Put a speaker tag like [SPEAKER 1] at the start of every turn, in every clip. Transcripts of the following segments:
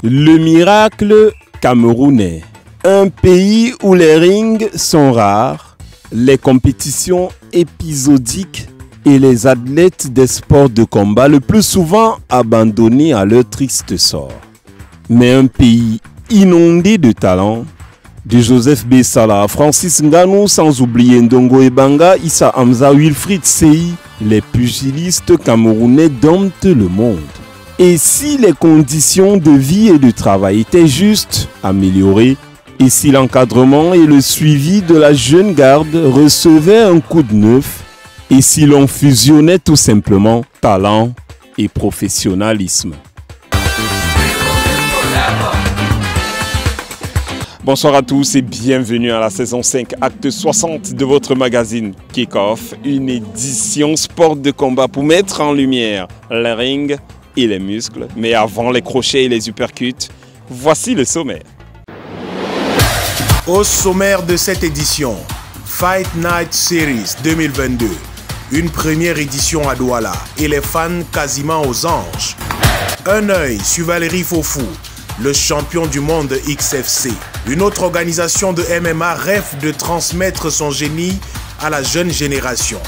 [SPEAKER 1] Le miracle camerounais. Un pays où les rings sont rares, les compétitions épisodiques et les athlètes des sports de combat le plus souvent abandonnés à leur triste sort. Mais un pays inondé de talents, de Joseph Bessala, Francis Ngannou, sans oublier Ndongo Ebanga, Issa Hamza, Wilfried Seyi, les pugilistes camerounais domptent le monde. Et si les conditions de vie et de travail étaient juste améliorées, et si l'encadrement et le suivi de la jeune garde recevaient un coup de neuf, et si l'on fusionnait tout simplement talent et professionnalisme. Bonsoir à tous et bienvenue à la saison 5, acte 60 de votre magazine Kick-Off, une édition sport de combat pour mettre en lumière les rings et les muscles. Mais avant les crochets et les uppercuts, voici le sommaire.
[SPEAKER 2] Au sommaire de cette édition, Fight Night Series 2022, une première édition à Douala et les fans quasiment aux anges. Un œil sur Valérie Fofou, le champion du monde XFC. Une autre organisation de MMA rêve de transmettre son génie à la jeune génération.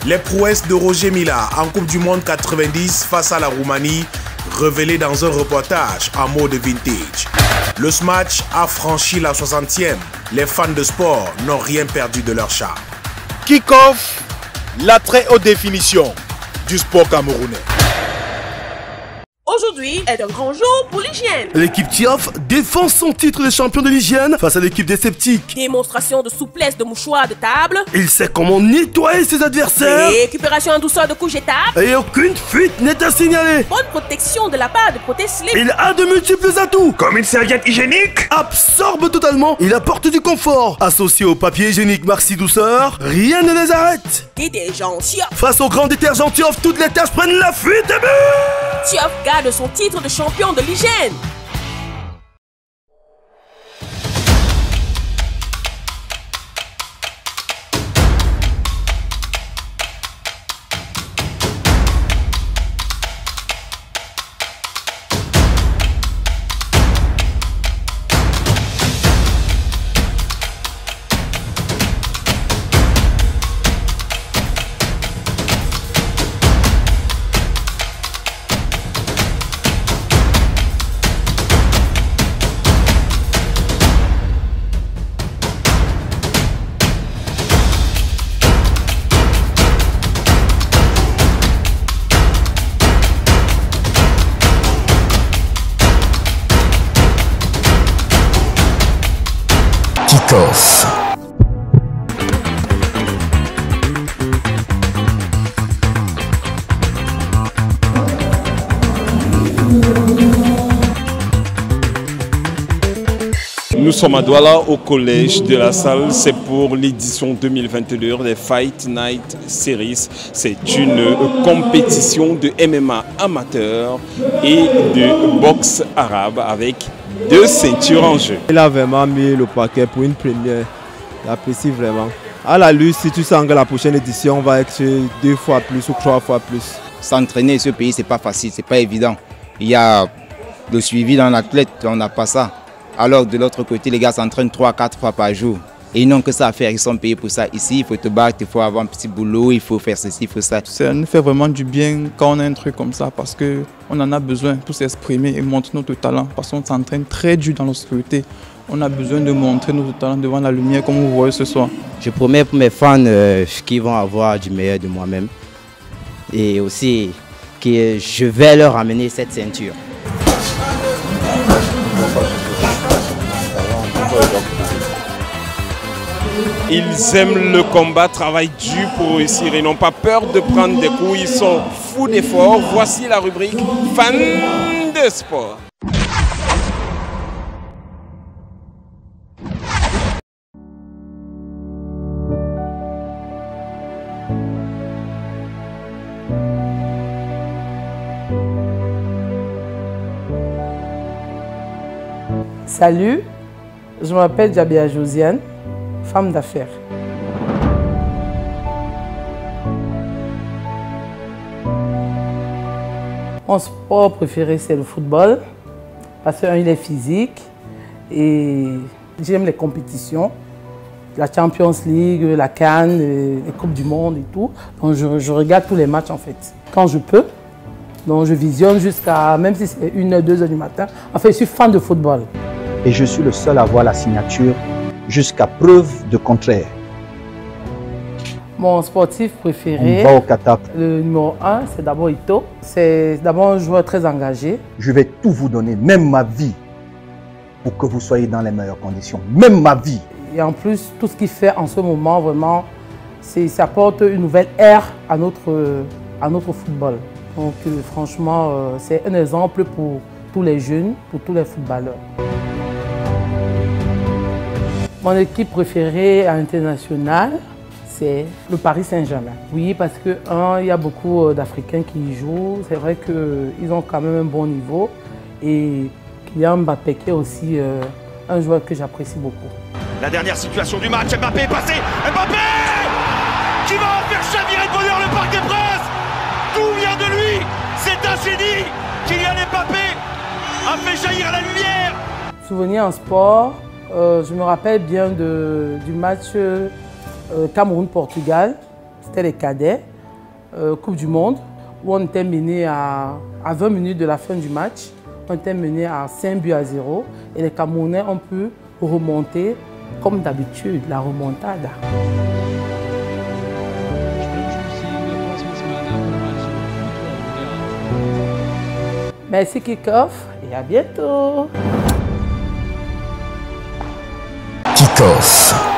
[SPEAKER 2] Les prouesses de Roger Mila en Coupe du Monde 90 face à la Roumanie, révélées dans un reportage en mode vintage. Le match a franchi la 60e. Les fans de sport n'ont rien perdu de leur charme. Kick-Off, la très haute définition du sport camerounais.
[SPEAKER 3] Aujourd'hui est un grand jour pour l'hygiène.
[SPEAKER 4] L'équipe TIAF défend son titre de champion de l'hygiène face à l'équipe des sceptiques.
[SPEAKER 3] Démonstration de souplesse de mouchoirs de table.
[SPEAKER 4] Il sait comment nettoyer ses adversaires.
[SPEAKER 3] Récupération en douceur de couches jetables.
[SPEAKER 4] Et aucune fuite n'est à signaler.
[SPEAKER 3] Bonne protection de la part de protège-slip.
[SPEAKER 4] Il a de multiples atouts.
[SPEAKER 5] Comme une serviette hygiénique.
[SPEAKER 4] Absorbe totalement. Il apporte du confort. Associé au papier hygiénique Maxi Douceur, rien ne les arrête.
[SPEAKER 3] Détergent TIAF.
[SPEAKER 4] Face au grand détergent TIAF, toutes les tâches prennent la fuite et but.
[SPEAKER 3] TIAF garde son titre de champion de l'hygiène.
[SPEAKER 6] Kick-Off.
[SPEAKER 1] Nous sommes à Douala au collège de la salle, c'est pour l'édition 2022 des Fight Night Series. C'est une compétition de MMA amateur et de boxe arabe avec 2 ceintures en jeu.
[SPEAKER 7] Il a vraiment mis le paquet pour une première. J'apprécie vraiment. À la lutte, si tu sens que la prochaine édition va être 2 fois plus ou 3 fois plus.
[SPEAKER 8] S'entraîner ce pays, c'est pas facile, c'est pas évident. Il y a le suivi dans l'athlète, on n'a pas ça. Alors de l'autre côté, les gars s'entraînent 3-4 fois par jour. Et ils n'ont que ça à faire, ils sont payés pour ça. Ici, il faut te battre, il faut avoir un petit boulot, il faut faire ceci, il faut ça.
[SPEAKER 9] Ça nous fait vraiment du bien quand on a un truc comme ça parce qu'on en a besoin pour s'exprimer et montrer notre talent. Parce qu'on s'entraîne très dur dans l'obscurité. On a besoin de montrer notre talent devant la lumière comme vous voyez ce soir.
[SPEAKER 10] Je promets pour mes fans qu'ils vont avoir du meilleur de moi-même. Et aussi que je vais leur amener cette ceinture.
[SPEAKER 1] Ils aiment le combat, travaillent dur pour réussir. Ils n'ont pas peur de prendre des coups. Ils sont fous d'efforts. Voici la rubrique Fans de sport.
[SPEAKER 11] Salut, je m'appelle Jabia Josiane, femme d'affaires. Mon sport préféré, c'est le football. Parce qu'il est physique et j'aime les compétitions. La Champions League, la CAN, les Coupes du Monde et tout. Donc je regarde tous les matchs en fait, quand je peux. Donc je visionne jusqu'à, même si c'est 1h, 2h du matin. En fait, je suis fan de football.
[SPEAKER 5] Et je suis le seul à avoir la signature jusqu'à preuve de contraire.
[SPEAKER 11] Mon sportif préféré,
[SPEAKER 5] on va au Qatar.
[SPEAKER 11] Le numéro 1, c'est d'abord Ito. C'est d'abord un joueur très engagé.
[SPEAKER 5] Je vais tout vous donner, même ma vie, pour que vous soyez dans les meilleures conditions. Même ma vie.
[SPEAKER 11] Et en plus, tout ce qu'il fait en ce moment, vraiment, ça apporte une nouvelle ère à notre football. Donc franchement, c'est un exemple pour tous les jeunes, pour tous les footballeurs. Mon équipe préférée à l'international, c'est le Paris Saint-Germain. Oui, parce que, il y a beaucoup d'Africains qui y jouent. C'est vrai qu'ils ont quand même un bon niveau. Et Kylian Mbappé qui est aussi un joueur que j'apprécie beaucoup.
[SPEAKER 12] La dernière situation du match, Mbappé est passé. Mbappé qui va faire chavirer de bonheur le Parc des Princes. Tout vient de lui. C'est un génie. Kylian Mbappé a fait jaillir la lumière.
[SPEAKER 11] Souvenir en sport, je me rappelle bien du match Cameroun-Portugal, c'était les cadets, Coupe du Monde, où on était mené à 20 minutes de la fin du match. On était mené à 5-0 et les Camerounais ont pu remonter comme d'habitude, la remontada. Merci Kickoff et à bientôt.
[SPEAKER 6] Kickoff.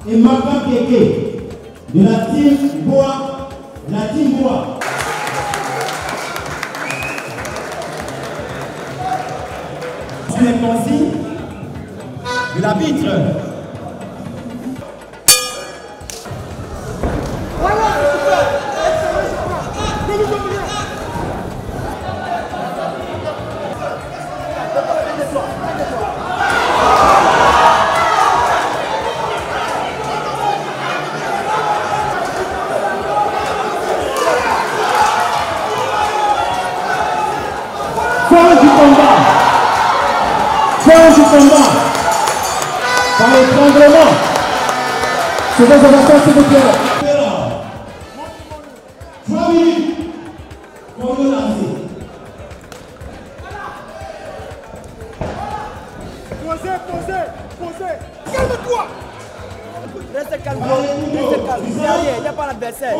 [SPEAKER 13] Et Maka Keke de la team Bois, C'est les consignes de l'arbitre. Fin du combat par l'étranglement. C'est vos avatars, s'il vous plaît. 3 minutes pour le lancer. Posez. Calme-toi. Reste calme. Derrière, il n'y a pas l'adversaire.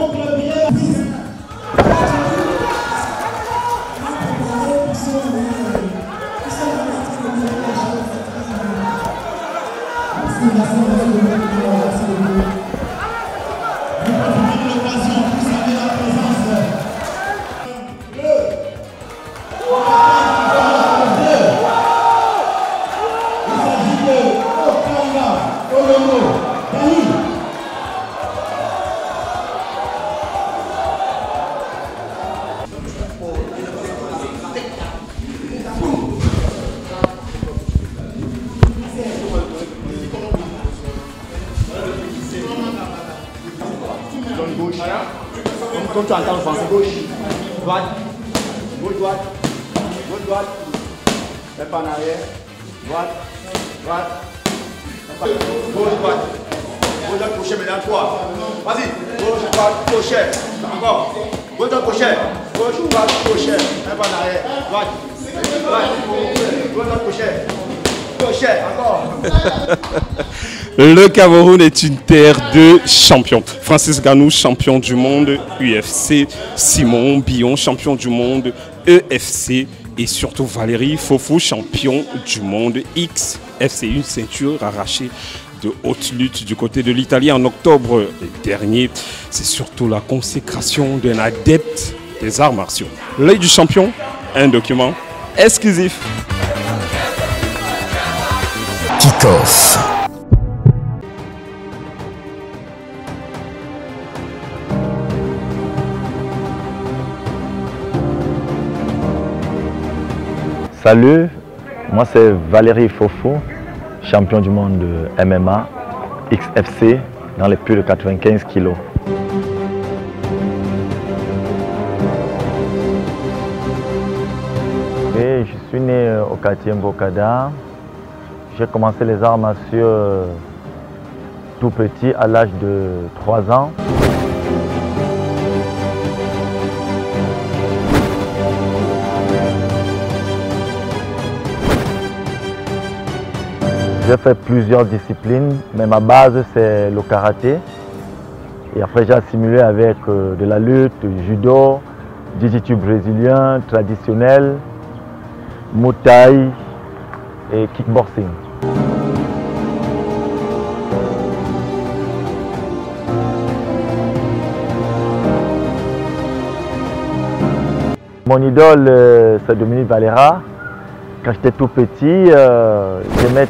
[SPEAKER 13] Comme tu entends le français, gauche, droite, gauche, droite, fais pas en arrière, droite, gauche, droite, gauche, crochet, maintenant toi, vas-y, gauche, droite, crochet, encore, gauche, crochet, gauche, droite, crochet, fais pas en arrière, droite, gauche, crochet, crochet, encore.
[SPEAKER 1] Le Cameroun est une terre de champions. Francis Ngannou, champion du monde UFC. Simon Billon, champion du monde EFC. Et surtout Valérie Fofo, champion du monde XFC. Une ceinture arrachée de haute lutte du côté de l'Italie en octobre dernier. C'est surtout la consécration d'un adepte des arts martiaux. L'œil du champion, un document exclusif.
[SPEAKER 6] Kickoff.
[SPEAKER 14] Salut, moi c'est Valérie Fofo, champion du monde de MMA, XFC, dans les plus de 95 kilos. Oui, je suis né au quartier Mbokada. J'ai commencé les arts martiaux tout petit, à l'âge de 3 ans. J'ai fait plusieurs disciplines, mais ma base c'est le karaté. Et après j'ai assimilé avec de la lutte, judo, jiu-jitsu brésilien, traditionnel, muay thai et kickboxing. Mon idole c'est Dominique Valera. Quand j'étais tout petit, j'aimais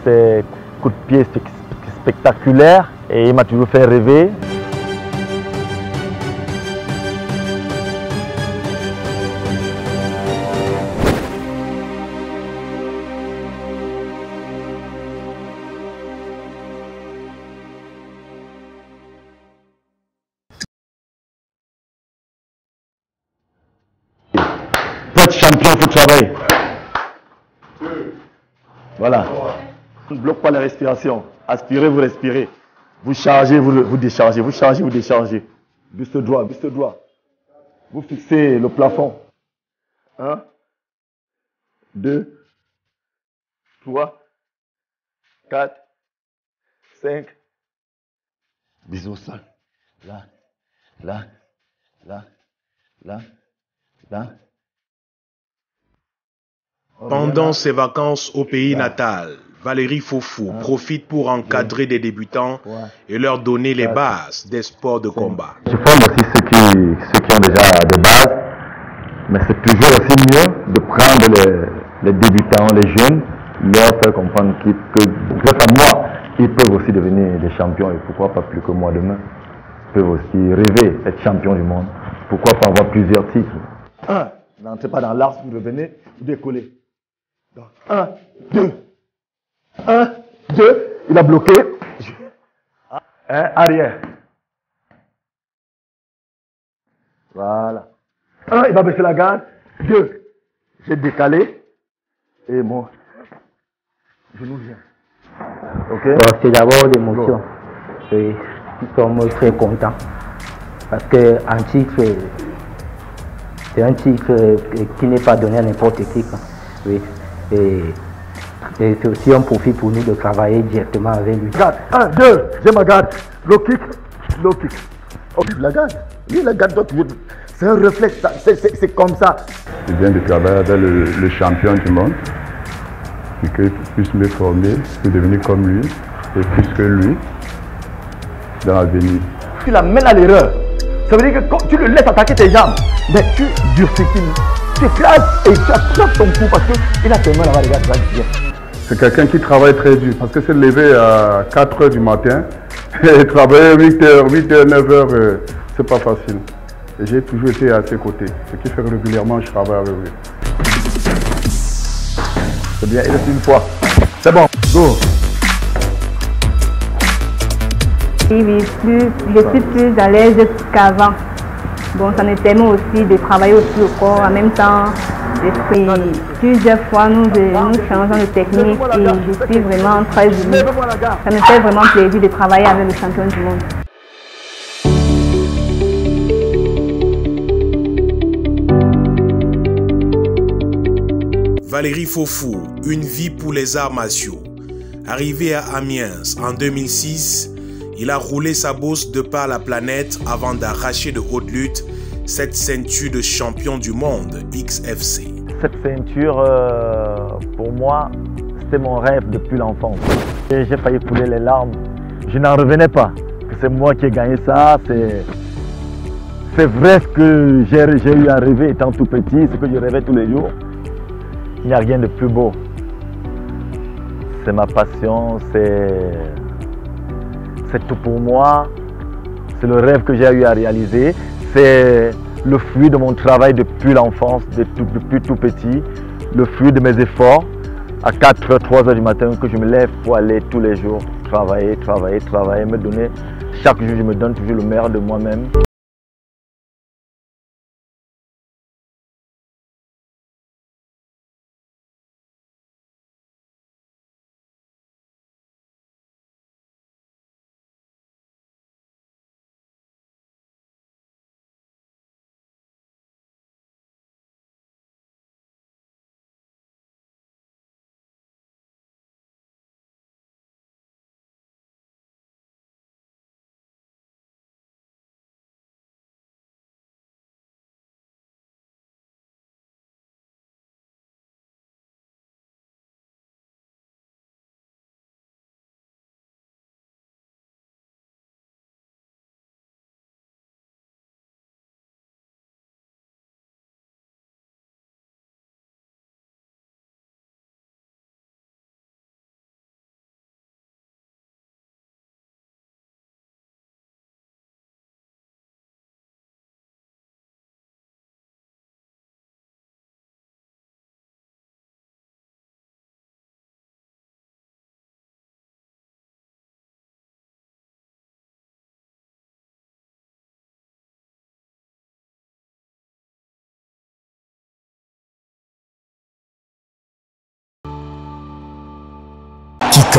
[SPEAKER 14] ses coups de pied spectaculaires et il m'a toujours fait rêver. Pour être champion, il faut travailler. Voilà. Ne bloque pas la respiration. Aspirez, vous respirez. Vous chargez, vous déchargez. Vous chargez, vous déchargez. Buste droit, buste droit. Vous fixez le plafond. 1, 2, 3, 4, 5. Bisous au sol. Là, là, là, là, là.
[SPEAKER 2] Pendant ses vacances au pays natal, Valérie Fofo profite pour encadrer des débutants et leur donner les bases des sports de combat.
[SPEAKER 14] Je forme aussi ceux qui ont déjà des bases, mais c'est toujours aussi mieux de prendre les débutants, les jeunes, leur faire comprendre que grâce à moi, ils peuvent aussi devenir des champions et pourquoi pas plus que moi demain. Ils peuvent aussi rêver d'être champions du monde. Pourquoi pas avoir plusieurs titres. 1, n'entrez pas dans l'arbre, vous revenez, vous décollez. 1, 2. 1, 2. Il a bloqué. Arrière. Voilà. 1, il va baisser la garde. 2. J'ai décalé. Et moi, genou vient. Ok.
[SPEAKER 15] C'est d'abord l'émotion. Nous sommes très contents. Parce qu'un titre, c'est un titre qui n'est pas donné à n'importe qui. Oui. Et c'est aussi un profit pour nous de travailler directement avec lui.
[SPEAKER 14] Garde, 1, 2, j'ai ma garde. Low kick, low kick. Oh, la garde. Oui, la garde, c'est un réflexe, c'est comme ça.
[SPEAKER 16] Je viens de travailler avec le champion du monde. Et que je puisse me former, pour devenir comme lui, et plus que lui, dans l'avenir.
[SPEAKER 14] Tu l'amènes à l'erreur. Ça veut dire que quand tu le laisses attaquer tes jambes, mais tu durcis. Tu écrases et tu attrapes ton coup parce qu'il a tellement là-bas, les gars, bien.
[SPEAKER 16] C'est quelqu'un qui travaille très dur parce que c'est levé à 4 h du matin et travailler 8 h, 9 h, c'est pas facile. Et j'ai toujours été à ses côtés, ce qui fait que régulièrement je travaille avec lui.
[SPEAKER 14] C'est bien, il reste une fois. C'est bon, go.
[SPEAKER 17] Oui, je suis plus à l'aise qu'avant. Bon, ça nous permet aussi de travailler aussi le corps en même temps. Plusieurs fois, nous changeons de technique et je suis vraiment très unie. Ça me fait vraiment plaisir de travailler avec le champion du monde.
[SPEAKER 2] Valérie Fofo, une vie pour les arts martiaux. Arrivé à Amiens en 2006, il a roulé sa bosse de par la planète avant d'arracher de haute lutte cette ceinture de champion du monde XFC.
[SPEAKER 14] Cette ceinture, pour moi, c'était mon rêve depuis l'enfance. J'ai failli couler les larmes. Je n'en revenais pas. Que c'est moi qui ai gagné ça. C'est vrai ce que j'ai eu à rêver étant tout petit, ce que je rêvais tous les jours. Il n'y a rien de plus beau. C'est ma passion, c'est tout pour moi. C'est le rêve que j'ai eu à réaliser. C'est le fruit de mon travail depuis l'enfance, depuis tout petit. Le fruit de mes efforts. À 4 h, 3 h du matin que je me lève pour aller tous les jours travailler, me donner. Chaque jour, je me donne toujours le meilleur de moi-même.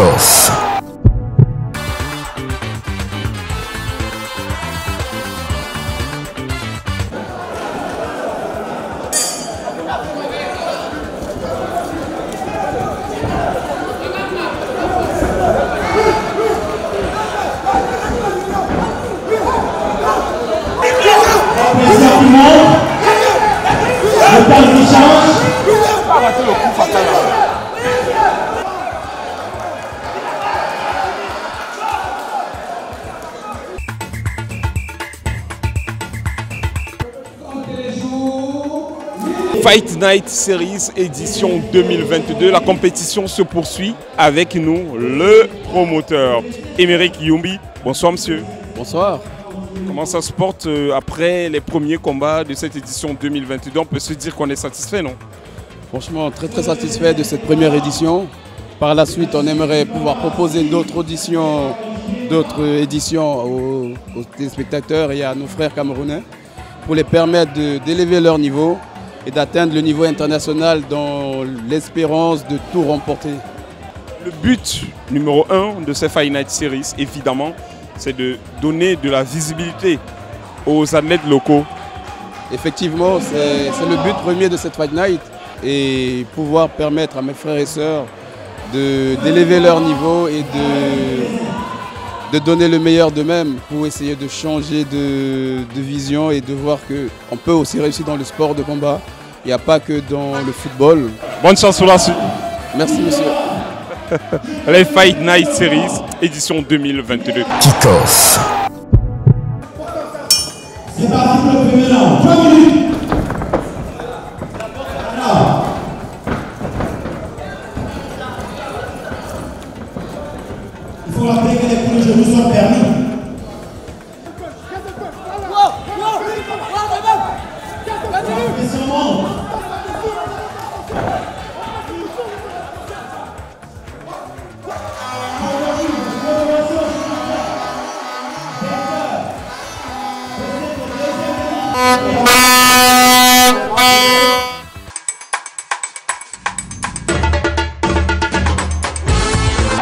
[SPEAKER 6] Kick-Off.
[SPEAKER 1] Fight Night Series édition 2022. La compétition se poursuit avec nous, le promoteur Émeric Youmbi. Bonsoir monsieur.
[SPEAKER 18] Bonsoir.
[SPEAKER 1] Comment ça se porte après les premiers combats de cette édition 2022? On peut se dire qu'on est satisfait, non?
[SPEAKER 18] Franchement, très satisfait de cette première édition. Par la suite, on aimerait pouvoir proposer d'autres éditions aux téléspectateurs et à nos frères camerounais pour les permettre d'élever leur niveau et d'atteindre le niveau international dans l'espérance de tout remporter.
[SPEAKER 1] Le but numéro 1 de ces Fight Night Series, évidemment, c'est de donner de la visibilité aux athlètes locaux.
[SPEAKER 18] Effectivement, c'est le but premier de cette Fight Night et pouvoir permettre à mes frères et sœurs d'élever leur niveau et de donner le meilleur d'eux-mêmes pour essayer de changer de vision et de voir qu'on peut aussi réussir dans le sport de combat. Il n'y a pas que dans le football.
[SPEAKER 1] Bonne chance pour la suite.
[SPEAKER 18] Merci monsieur.
[SPEAKER 1] Les Fight Night Series, édition 2022.
[SPEAKER 6] Kick-Off.
[SPEAKER 19] C'est parti pour le premier round. 3 minutes. Il faut rappeler que les coups de genoux sont permis.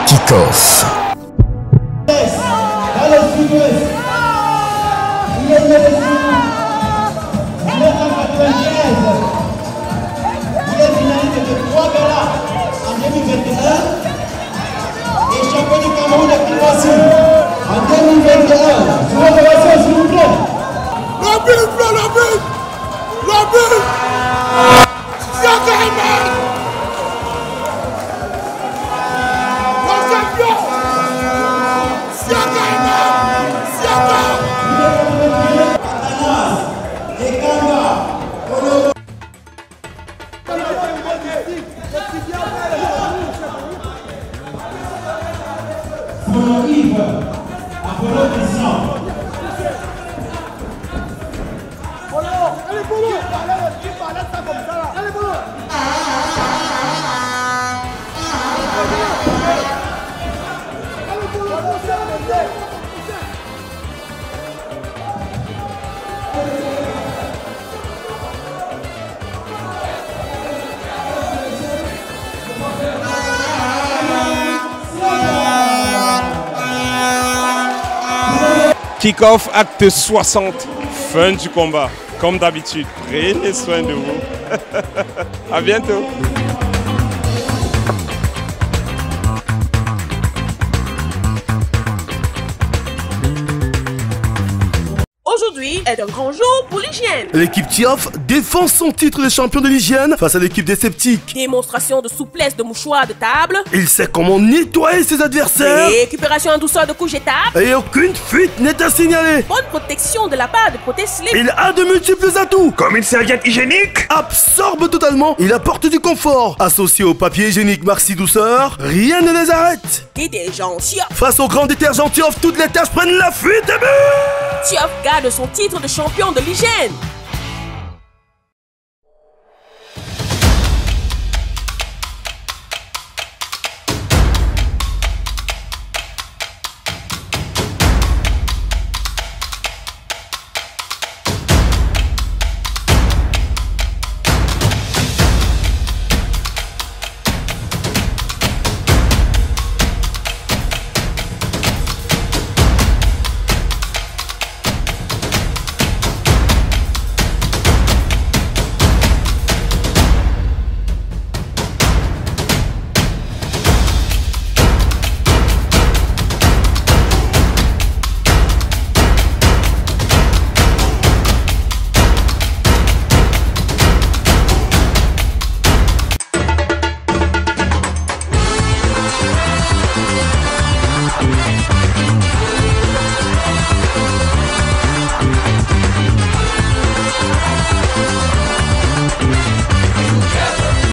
[SPEAKER 6] Kick-Off.
[SPEAKER 1] Kick-Off, acte 60, fin du combat. Comme d'habitude, prenez soin de vous. À bientôt.
[SPEAKER 3] Aujourd'hui est un grand jour pour l'hygiène.
[SPEAKER 4] L'équipe TIAF défend son titre de champion de l'hygiène face à l'équipe des sceptiques.
[SPEAKER 3] Démonstration de souplesse de mouchoir de table.
[SPEAKER 4] Il sait comment nettoyer ses adversaires.
[SPEAKER 3] Récupération en douceur de couche étape.
[SPEAKER 4] Et aucune fuite n'est à signaler.
[SPEAKER 3] Bonne protection de la part de Proté Slip.
[SPEAKER 4] Il a de multiples atouts.
[SPEAKER 13] Comme une serviette hygiénique.
[SPEAKER 4] Absorbe totalement. Il apporte du confort. Associé au papier hygiénique Marcy Douceur, rien ne les arrête.
[SPEAKER 3] Détergent TIAF.
[SPEAKER 4] Face au grand détergent TIAF, toutes les tâches prennent la fuite de but.
[SPEAKER 3] TIAF garde son titre de champion de l'hygiène.